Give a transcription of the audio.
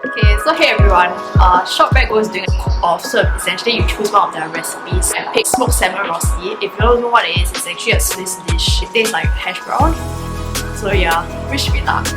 Okay, so hey everyone, ShopbackGO is doing a cook-off, so essentially you choose one of their recipes and pick smoked salmon rosti. If you don't know what it is, it's actually a Swiss dish. It tastes like hash brown. So yeah, wish me luck.